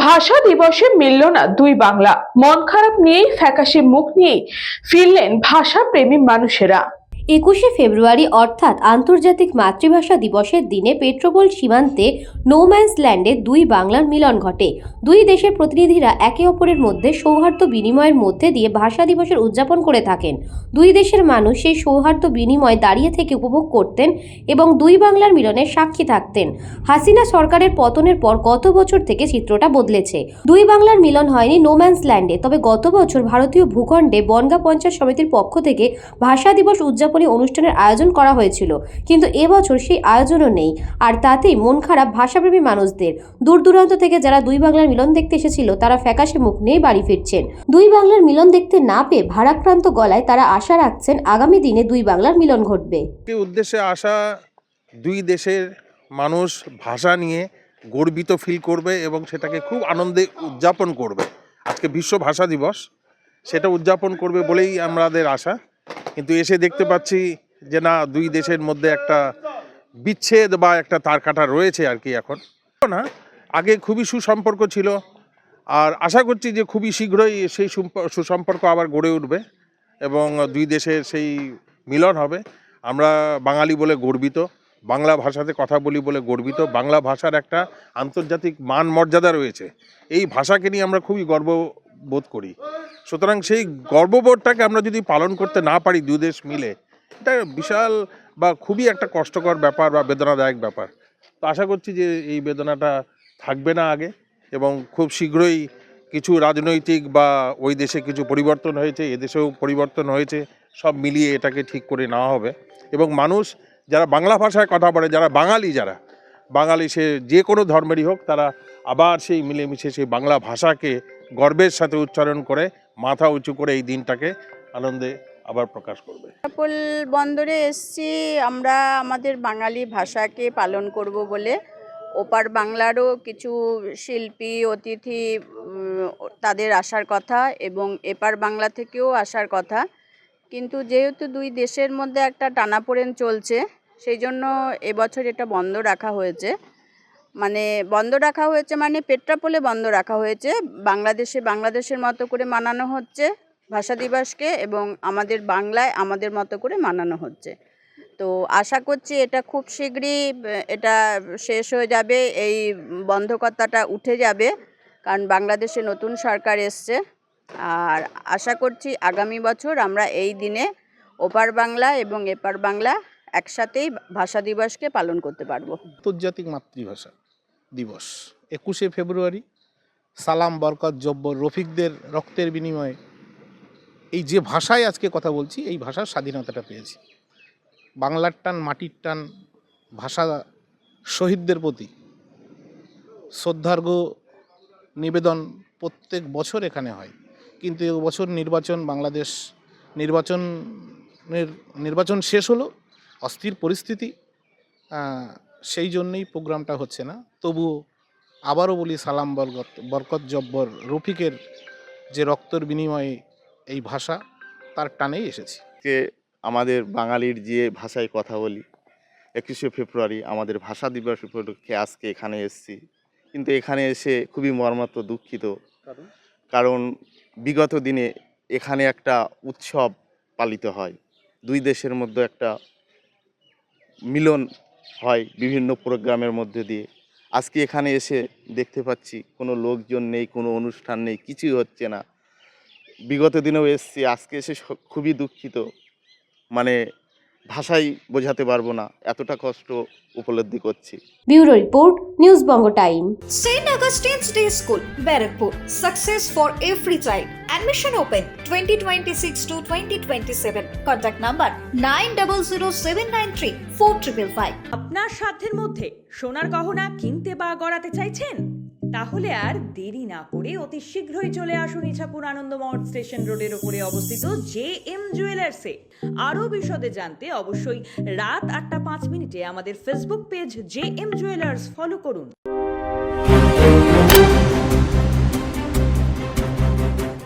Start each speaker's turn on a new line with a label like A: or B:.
A: ভাষা দিবসে মিলল না দুই বাংলা, মন খারাপ নিয়েই ফ্যাকাশে মুখ নিয়েই ফিরলেন ভাষা প্রেমী মানুষেরা।
B: 21শে ফেব্রুয়ারি অর্থাৎ আন্তর্জাতিক মাতৃভাষা দিবসের দিনে পেট্রোপোল সীমান্তে নোম্যান্স ল্যান্ডে দুই বাংলার মিলন ঘটে। দুই দেশের প্রতিনিধিরা একে অপরের মধ্যে সৌহার্দ্য বিনিময়ের মধ্যে দিয়ে ভাষা দিবসের উদযাপন করে থাকেন। দুই দেশের মানুষ সেই সৌহার্দ্য বিনিময় দাঁড়িয়ে থেকে উপভোগ করতেন এবং দুই বাংলার মিলনের সাক্ষী থাকতেন। হাসিনা সরকারের পতনের পর গত বছর থেকে চিত্রটা বদলেছে। দুই বাংলার মিলন হয়নি নোম্যান্স ল্যান্ডে, তবে গত বছর ভারতীয় ভূখণ্ডে বনগাঁ পঞ্চায়েত সমিতির পক্ষ থেকে ভাষা দিবস উদযাপন অনুষ্ঠানের আয়োজন করা হয়েছিল, কিন্তু এবছর সেই আয়োজনও নেই। আর তাতেই মন খারাপ ভাষাপ্রেমী মানুষদের। দূর দূরান্ত থেকে যারা দুই বাংলার মিলন দেখতে এসেছিল তারা ফ্যাকাশে মুখ নিয়ে বাড়ি ফিরছেন। দুই বাংলার মিলন দেখতে না পেয়ে ভারাক্রান্ত গলায় তারা আশা রাখছেন আগামী দিনে দুই বাংলার মিলন ঘটবে।
C: উদ্দেশ্যে আসা দুই দেশের মানুষ ভাষা নিয়ে গর্বিত ফিল করবে এবং সেটাকে খুব আনন্দে উদযাপন করবে। আজকে বিশ্ব ভাষা দিবস, সেটা উদযাপন করবে বলেই আমাদের আশা। কিন্তু এসে দেখতে পাচ্ছি যে না, দুই দেশের মধ্যে একটা বিচ্ছেদ বা একটা তার কাটা রয়েছে আর কি। এখন না, আগে খুবই সুসম্পর্ক ছিল, আর আশা করছি যে খুবই শীঘ্রই সেই সুসম্পর্ক আবার গড়ে উঠবে এবং দুই দেশের সেই মিলন হবে। আমরা বাঙালি বলে গর্বিত, বাংলা ভাষাতে কথা বলি বলে গর্বিত। বাংলা ভাষার একটা আন্তর্জাতিক মান মর্যাদা রয়েছে, এই ভাষাকে নিয়ে আমরা খুবই গর্ববোধ করি। সুতরাং সেই গর্ববোধটাকে আমরা যদি পালন করতে না পারি দুই দেশ মিলে, এটা বিশাল বা খুবই একটা কষ্টকর ব্যাপার বা বেদনাদায়ক ব্যাপার। তো আশা করছি যে এই বেদনাটা থাকবে না আগে, এবং খুব শীঘ্রই কিছু রাজনৈতিক বা ওই দেশে কিছু পরিবর্তন হয়েছে, এদেশেও পরিবর্তন হয়েছে, সব মিলিয়ে এটাকে ঠিক করে নেওয়া হবে। এবং মানুষ যারা বাংলা ভাষায় কথা বলে, যারা বাঙালি সে যে কোনো ধর্মেরই হোক, তারা আবার সেই মিলেমিশে সেই বাংলা ভাষাকে গর্বের সাথে উচ্চারণ করে মাথা উঁচু করে এই দিনটাকে আনন্দে আবার প্রকাশ করবে।
D: পেট্রোপোল বন্দরে এসছি আমরা আমাদের বাঙালি ভাষাকে পালন করব বলে। ওপার বাংলারও কিছু শিল্পী অতিথি তাদের আসার কথা এবং এপার বাংলা থেকেও আসার কথা, কিন্তু যেহেতু দুই দেশের মধ্যে একটা টানাপোড়েন চলছে, সেই জন্য এবছর এটা বন্ধ রাখা হয়েছে। মানে পেট্রোপোলে বন্ধ রাখা হয়েছে। বাংলাদেশের মতো করে মানানো হচ্ছে ভাষা দিবসকে, এবং আমাদের বাংলায় আমাদের মতো করে মানানো হচ্ছে। তো আশা করছি এটা খুব শীঘ্রই এটা শেষ হয়ে যাবে, এই বন্ধকতাটা উঠে যাবে, কারণ বাংলাদেশে নতুন সরকার এসছে। আর আশা করছি আগামী বছর আমরা এই দিনে ওপার বাংলা এবং এপার বাংলা একসাথেই ভাষা দিবসকে পালন করতে পারবো।
E: আন্তর্জাতিক মাতৃভাষা দিবস 21শে ফেব্রুয়ারি, সালাম, বরকত, জব্বর, রফিকদের রক্তের বিনিময়ে এই যে ভাষায় আজকে কথা বলছি, এই ভাষার স্বাধীনতাটা পেয়েছি। বাংলার টান, মাটির টান, ভাষা শহীদদের প্রতি শ্রদ্ধার্ঘ্য নিবেদন প্রত্যেক বছর এখানে হয়। কিন্তু এবছর বাংলাদেশ নির্বাচন শেষ হলো, অস্থির পরিস্থিতি, সেই জন্যই প্রোগ্রামটা হচ্ছে না। তবুও আবারও বলি, সালাম, বরকত, জব্বর, রফিকের যে রক্তের বিনিময়ে এই ভাষা, তার টানেই এসেছি।
F: আমাদের বাঙালির যে ভাষায় কথা বলি, 21শে ফেব্রুয়ারি আমাদের ভাষা দিবস উপলক্ষে আজকে এখানে এসেছি। কিন্তু এখানে এসে খুবই মর্মান্তিক দুঃখিত, কারণ বিগত দিনে এখানে একটা উৎসব পালিত হয়, দুই দেশের মধ্যে একটা মিলন হয় বিভিন্ন প্রোগ্রামের মধ্যে দিয়ে। আজকে এখানে এসে দেখতে পাচ্ছি কোনো লোকজন নেই, কোনো অনুষ্ঠান নেই, কিছুই হচ্ছে না। বিগত দিনেও এসেছি, আজকে এসে খুবই দুঃখিত, মানে ভাষাই বোঝাতে পারবো না, এতটা কষ্ট উপলব্ধি করছি।
B: Bureau report, news Banga time.
G: St. Augustine's Day School, Barrackpur. Success for every child. Admission open 2026 to 2027. Contact number 9007934555.
H: আপনার সাধ্যের মধ্যে সোনার গহনা কিনতে বা গড়াতে চাইছেন? তাহলে আর দেরি না করে অতি শীঘ্রই চলে আসুন ইছাপুর আনন্দমঠ স্টেশন রোডের উপরে অবস্থিত JM জুয়েলার্সে। আরও বিশদে জানতে অবশ্যই রাত 8টা 5 মিনিটে আমাদের Facebook page JM jewellers follow করুন।